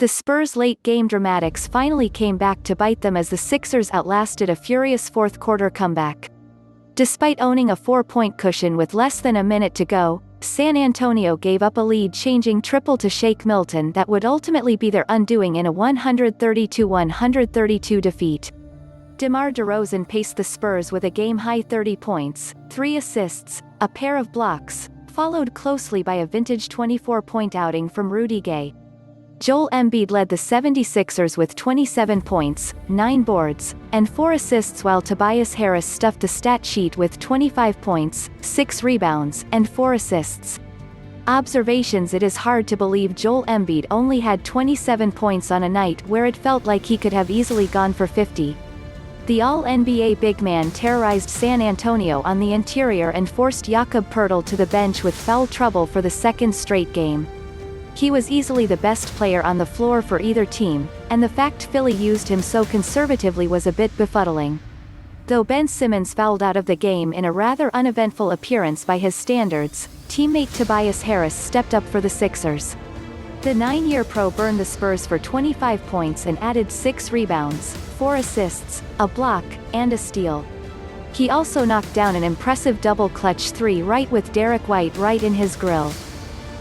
The Spurs' late-game dramatics finally came back to bite them as the Sixers outlasted a furious fourth-quarter comeback. Despite owning a 4-point cushion with less than a minute to go, San Antonio gave up a lead-changing triple to Shake Milton that would ultimately be their undoing in a 132-132 defeat. DeMar DeRozan paced the Spurs with a game-high 30 points, 3 assists, a pair of blocks, followed closely by a vintage 24-point outing from Rudy Gay. Joel Embiid led the 76ers with 27 points, 9 boards, and 4 assists, while Tobias Harris stuffed the stat sheet with 25 points, 6 rebounds, and 4 assists. Observations: It is hard to believe Joel Embiid only had 27 points on a night where it felt like he could have easily gone for 50. The All-NBA big man terrorized San Antonio on the interior and forced Jakob Poeltl to the bench with foul trouble for the second straight game. He was easily the best player on the floor for either team, and the fact Philly used him so conservatively was a bit befuddling. Though Ben Simmons fouled out of the game in a rather uneventful appearance by his standards, teammate Tobias Harris stepped up for the Sixers. The 9-year pro burned the Spurs for 25 points and added 6 rebounds, 4 assists, a block, and a steal. He also knocked down an impressive double-clutch 3 right with Derrick White right in his grill.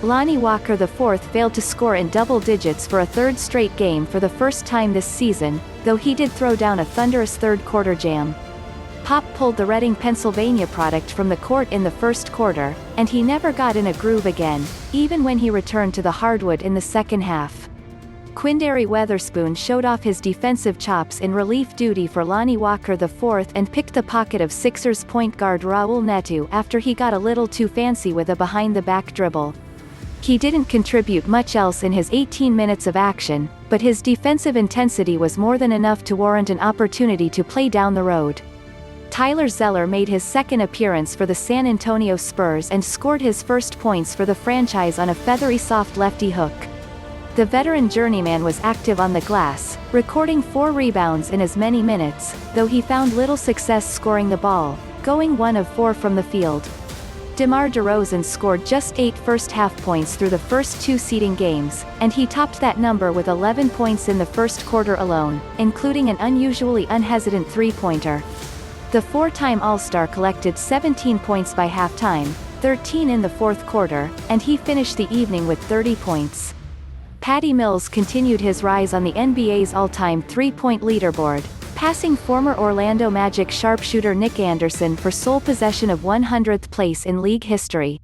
Lonnie Walker IV failed to score in double digits for a third straight game for the first time this season, though he did throw down a thunderous third-quarter jam. Pop pulled the Reading, Pennsylvania product from the court in the first quarter, and he never got in a groove again, even when he returned to the hardwood in the second half. Quinndary Weatherspoon showed off his defensive chops in relief duty for Lonnie Walker IV and picked the pocket of Sixers point guard Raul Neto after he got a little too fancy with a behind-the-back dribble. He didn't contribute much else in his 18 minutes of action, but his defensive intensity was more than enough to warrant an opportunity to play down the road. Tyler Zeller made his second appearance for the San Antonio Spurs and scored his first points for the franchise on a feathery-soft lefty hook. The veteran journeyman was active on the glass, recording 4 rebounds in as many minutes, though he found little success scoring the ball, going 1 of 4 from the field. DeMar DeRozan scored just 8 first-half points through the first 2 seeding games, and he topped that number with 11 points in the first quarter alone, including an unusually unhesitant three-pointer. The 4-time All-Star collected 17 points by halftime, 13 in the fourth quarter, and he finished the evening with 30 points. Patty Mills continued his rise on the NBA's all-time three-point leaderboard, passing former Orlando Magic sharpshooter Nick Anderson for sole possession of 100th place in league history.